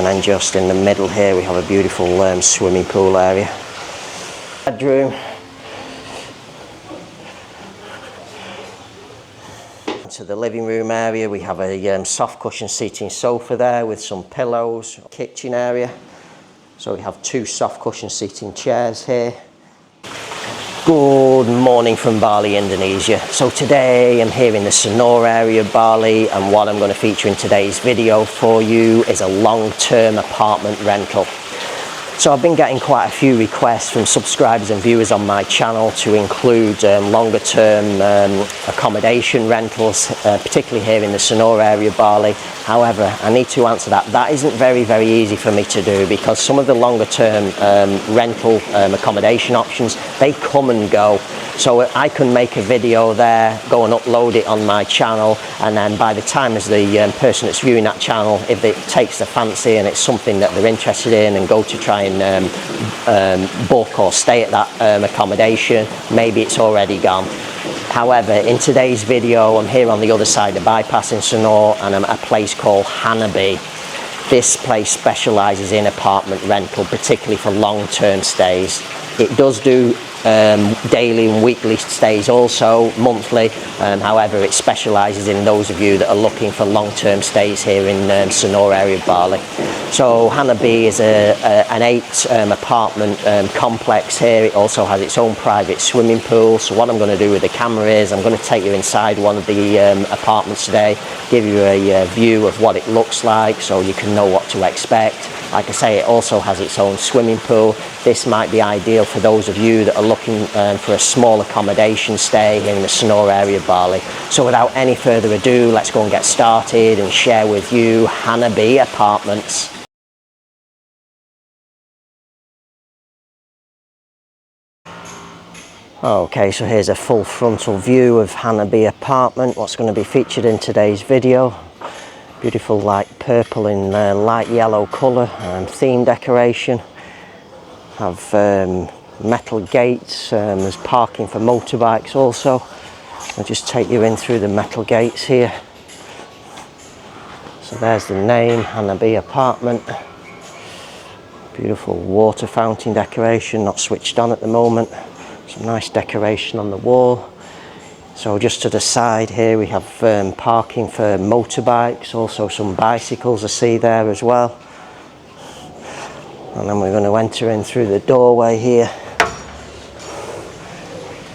And then just in the middle here we have a beautiful swimming pool area. Bedroom. To the living room area, we have a soft cushion seating sofa there with some pillows. Kitchen area. So we have 2 soft cushion seating chairs here. Good morning from Bali, Indonesia. So today I'm here in the Sanur area of Bali, and what I'm going to feature in today's video for you is a long-term apartment rental. So I've been getting quite a few requests from subscribers and viewers on my channel to include longer term accommodation rentals, particularly here in the Sanur area of Bali. However, I need to answer that isn't very easy for me to do, because some of the longer term rental accommodation options, they come and go. So I can make a video there, go and upload it on my channel, and then by the time as the person that's viewing that channel, if it takes the fancy and it's something that they're interested in and go to try and book or stay at that accommodation, maybe it's already gone. However, in today's video, I'm here on the other side of the bypass in Sanur, and I'm at a place called Hanabi. This place specialises in apartment rental, particularly for long-term stays. It does do daily and weekly stays, also monthly. However, it specialises in those of you that are looking for long-term stays here in Sanur area of Bali. So Hanabi is an 8 apartment complex here. It also has its own private swimming pool. So what I'm going to do with the camera is I'm going to take you inside one of the apartments today, give you a view of what it looks like so you can know what to expect. Like I say, it also has its own swimming pool. This might be ideal for those of you that are looking for a small accommodation stay here in the Sanur area of Bali. So without any further ado, let's go and get started and share with you Hanabi Apartments. Okay, so here's a full frontal view of Hanabi apartment, what's going to be featured in today's video. Beautiful light purple in light yellow colour and theme decoration. Have metal gates, there's parking for motorbikes also. I'll just take you in through the metal gates here. So there's the name, Hanabi apartment. Beautiful water fountain decoration, not switched on at the moment. Some nice decoration on the wall. So just to the side here we have parking for motorbikes, also some bicycles I see there as well. And then we're going to enter in through the doorway here.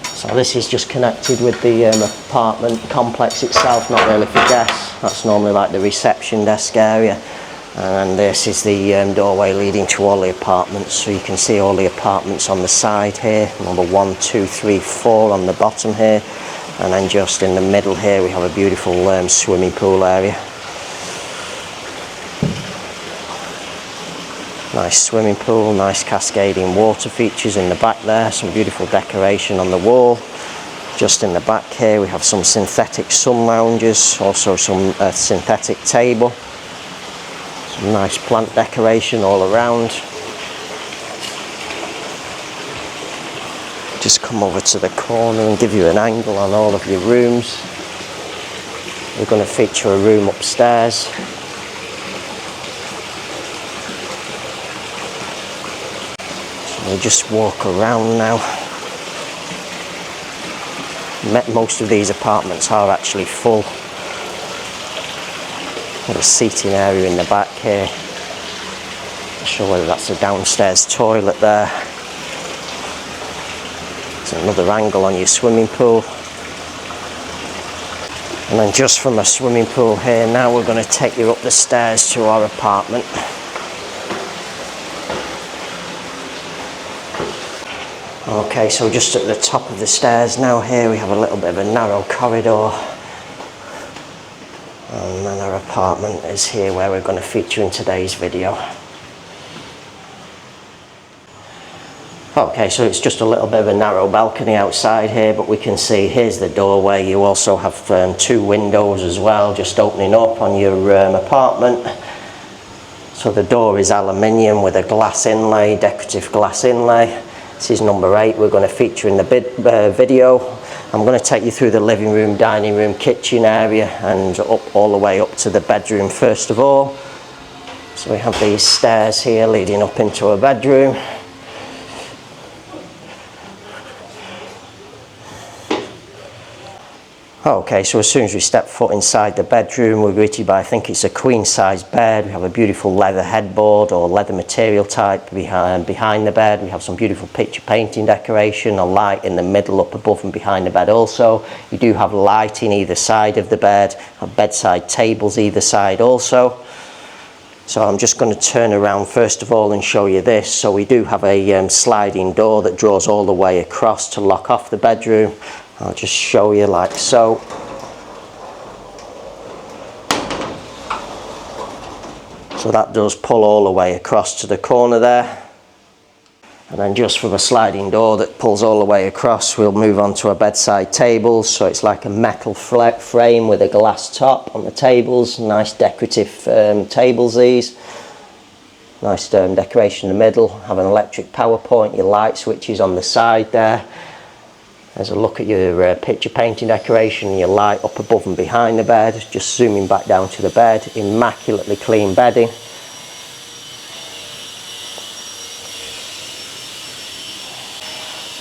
So this is just connected with the apartment complex itself, not really for guests. That's normally like the reception desk area. And this is the doorway leading to all the apartments, so you can see all the apartments on the side here, number 1, 2, 3, 4 on the bottom here, and then just in the middle here we have a beautiful swimming pool area. Nice swimming pool, nice cascading water features in the back there, some beautiful decoration on the wall. Just in the back here we have some synthetic sun lounges, also some synthetic table. Some nice plant decoration all around. Just come over to the corner and give you an angle on all of your rooms. We're going to feature a room upstairs. So we'll just walk around now. Most of these apartments are actually full. Got a seating area in the back here. Not sure whether that's a downstairs toilet there. There's another angle on your swimming pool. And then just from a swimming pool here, now we're going to take you up the stairs to our apartment. Okay, so just at the top of the stairs now here we have a little bit of a narrow corridor. And then our apartment is here where we're going to feature in today's video. Okay, so it's just a little bit of a narrow balcony outside here, but we can see here's the doorway. You also have 2 windows as well, just opening up on your apartment. So the door is aluminium with a glass inlay, decorative glass inlay. This is number 8 we're going to feature in the video. I'm going to take you through the living room, dining room, kitchen area and up all the way up to the bedroom first of all. So we have these stairs here leading up into a bedroom. Okay, so as soon as we step foot inside the bedroom, we're greeted by, I think it's a queen size bed. We have a beautiful leather headboard or leather material type behind the bed. We have some beautiful picture painting decoration, a light in the middle, up above and behind the bed also. You do have lighting either side of the bed, have bedside tables either side also. So I'm just going to turn around first of all and show you this. So we do have a sliding door that draws all the way across to lock off the bedroom. I'll just show you like so. So that does pull all the way across to the corner there. And then just from a sliding door that pulls all the way across, we'll move on to a bedside table. So it's like a metal frame with a glass top on the tables. Nice decorative tables these. Nice decoration in the middle. Have an electric power point, your light switches on the side there. There's a look at your picture painting decoration, your light up above and behind the bed. Just zooming back down to the bed, immaculately clean bedding.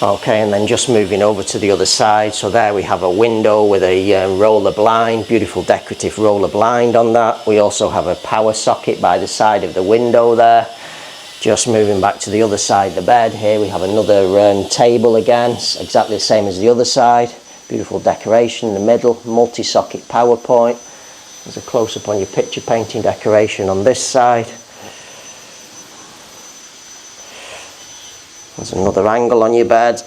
Okay, and then just moving over to the other side. So there we have a window with a roller blind, beautiful decorative roller blind on that. We also have a power socket by the side of the window there. Just moving back to the other side of the bed, here we have another table again, exactly the same as the other side. Beautiful decoration in the middle, multi-socket power point. There's a close-up on your picture painting decoration on this side. There's another angle on your bed.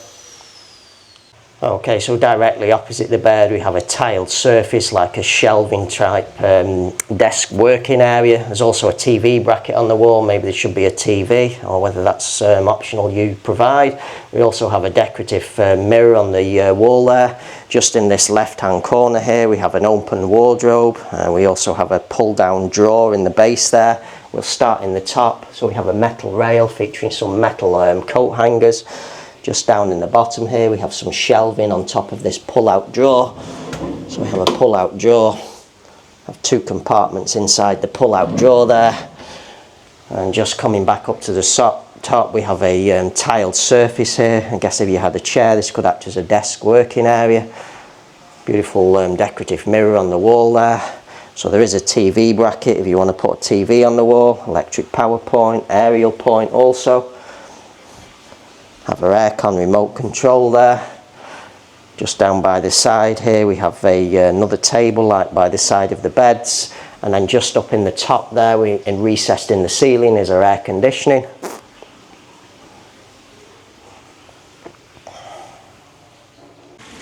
Okay, so directly opposite the bed we have a tiled surface like a shelving type desk working area. There's also a TV bracket on the wall. Maybe there should be a TV, or whether that's optional you provide. We also have a decorative mirror on the wall there. Just in this left hand corner here we have an open wardrobe. We also have a pull down drawer in the base there. We'll start in the top. So we have a metal rail featuring some metal coat hangers. Just down in the bottom here we have some shelving on top of this pull-out drawer. So we have a pull-out drawer. Have two compartments inside the pull-out drawer there. And just coming back up to the top we have a tiled surface here. I guess if you had a chair this could act as a desk working area. Beautiful decorative mirror on the wall there. So there is a TV bracket if you want to put a TV on the wall. Electric power point, aerial point also. Have our aircon remote control there. Just down by the side here we have another table like by the side of the beds, and then just up in the top there and recessed in the ceiling is our air conditioning.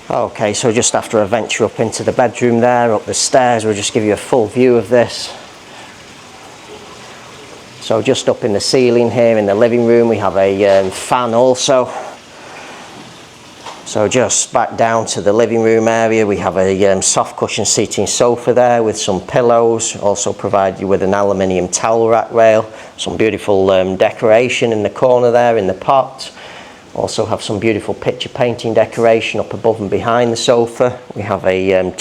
Okay, so just after I venture up into the bedroom there, up the stairs, we'll just give you a full view of this. So just up in the ceiling here in the living room we have a fan also. So just back down to the living room area we have a soft cushion seating sofa there with some pillows. Also provide you with an aluminium towel rack rail. Some beautiful decoration in the corner there in the pot. Also have some beautiful picture painting decoration up above and behind the sofa. We have a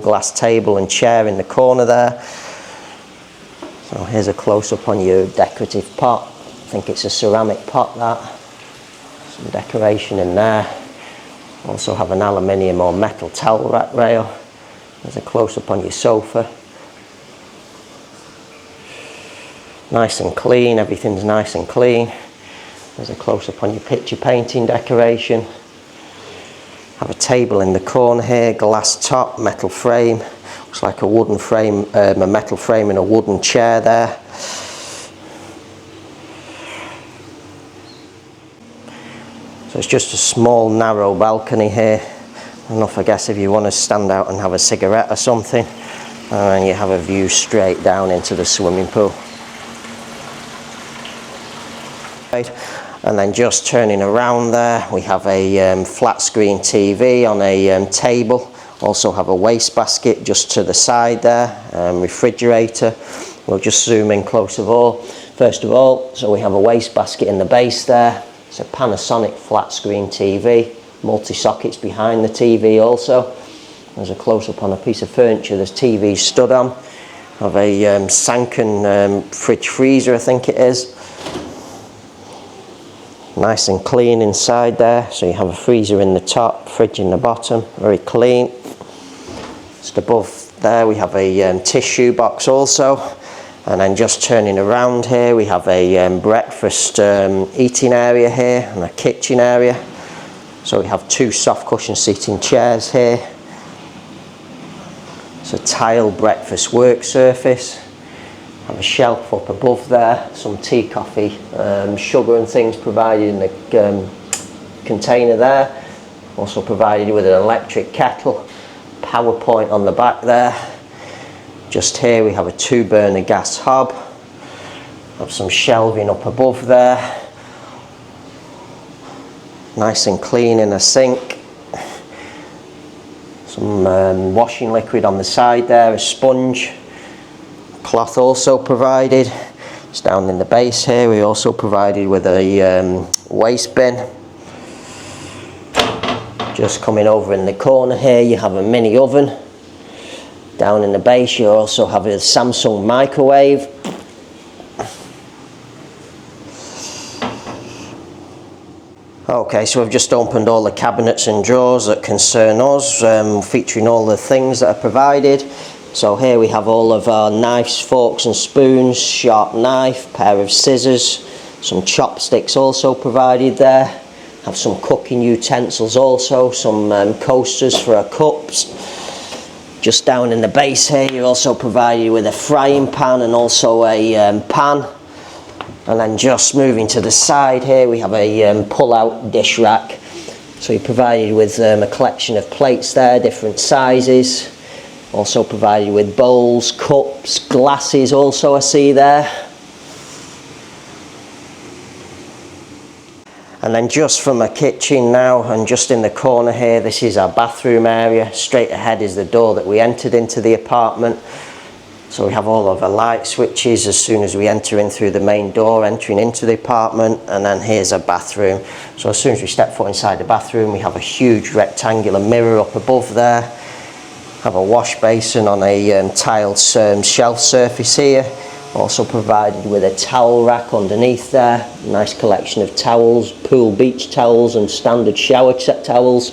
glass table and chair in the corner there. So here's a close-up on your decorative pot. I think it's a ceramic pot that. Some decoration in there. Also have an aluminium or metal towel rack rail. There's a close-up on your sofa. Nice and clean, everything's nice and clean. There's a close-up on your picture painting decoration. Have a table in the corner here, glass top, metal frame. Looks like a wooden frame, a metal frame and a wooden chair there. So it's just a small narrow balcony here. Enough I guess if you want to stand out and have a cigarette or something. And then you have a view straight down into the swimming pool. And then just turning around there we have a flat screen TV on a table. Also have a wastebasket just to the side there, refrigerator. We'll just zoom in close first of all. So we have a wastebasket in the base there. It's a Panasonic flat screen TV, multi-sockets behind the TV also. There's a close-up on a piece of furniture there's TV stood on. Have a sunken fridge freezer, I think it is. Nice and clean inside there. So you have a freezer in the top, fridge in the bottom, very clean. Just above there we have a tissue box also. And then just turning around here, we have a breakfast eating area here and a kitchen area. So we have 2 soft cushion seating chairs here. It's a tiled breakfast work surface. Have a shelf up above there, some tea, coffee, sugar and things provided in the container there. Also provided with an electric kettle, power point on the back there. Just here we have a 2-burner gas hob. Have some shelving up above there. Nice and clean in a sink. Some washing liquid on the side there, a sponge. Cloth also provided. It's down in the base here. We also provided with a waste bin. Just coming over in the corner here, you have a mini oven. Down in the base you also have a Samsung microwave. Okay, so we've just opened all the cabinets and drawers that concern us, featuring all the things that are provided. So here we have all of our knives, forks and spoons, sharp knife, pair of scissors, some chopsticks also provided there. Have some cooking utensils also, some coasters for our cups. Just down in the base here you're also provided with a frying pan and also a pan. And then just moving to the side here we have a pull-out dish rack. So you're provided with a collection of plates there, different sizes. Also provided with bowls, cups, glasses also I see there. And then just from a kitchen now, and just in the corner here, this is our bathroom area. Straight ahead is the door that we entered into the apartment. So we have all of our light switches as soon as we enter in through the main door, entering into the apartment. And then here's our bathroom. So as soon as we step foot inside the bathroom, we have a huge rectangular mirror up above there. Have a wash basin on a tiled shelf surface here. Also provided with a towel rack underneath there. Nice collection of towels, pool beach towels and standard shower set towels,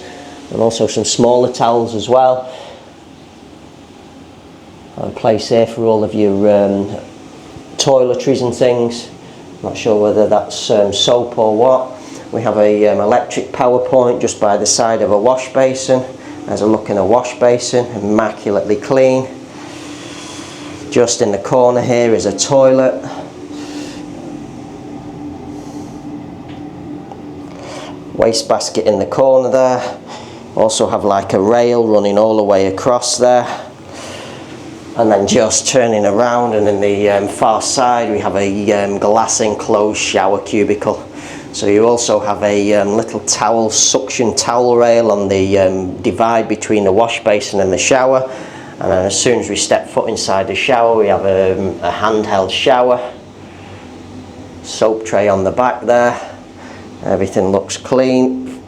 and also some smaller towels as well. A place here for all of your toiletries and things. Not sure whether that's soap or what. We have a electric power point just by the side of a wash basin. There's a look in a wash basin, immaculately clean. Just in the corner here is a toilet. Waste basket in the corner there. Also have like a rail running all the way across there. And then just turning around, and in the far side we have a glass enclosed shower cubicle. So you also have a little towel, suction towel rail on the divide between the wash basin and the shower. And then as soon as we step foot inside the shower, we have a handheld shower. Soap tray on the back there. Everything looks clean.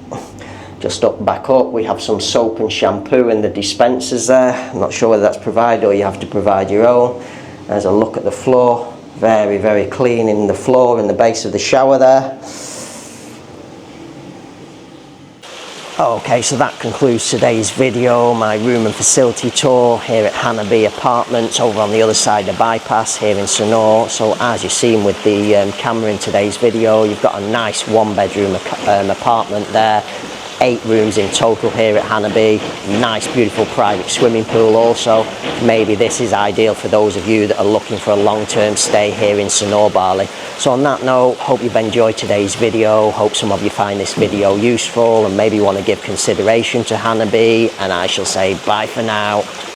Just back up, we have some soap and shampoo in the dispensers there. I'm not sure whether that's provided or you have to provide your own. There's a look at the floor. Very, very clean in the floor in the base of the shower there. Okay, so that concludes today's video, my room and facility tour here at Hanabi Apartments over on the other side of the bypass here in Sanur. So as you've seen with the camera in today's video, you've got a nice 1-bedroom apartment there. 8 rooms in total here at Hanabi. Nice beautiful private swimming pool also. Maybe this is ideal for those of you that are looking for a long-term stay here in Sanur, Bali. So on that note, hope you've enjoyed today's video. Hope some of you find this video useful and maybe want to give consideration to Hanabi, and I shall say bye for now.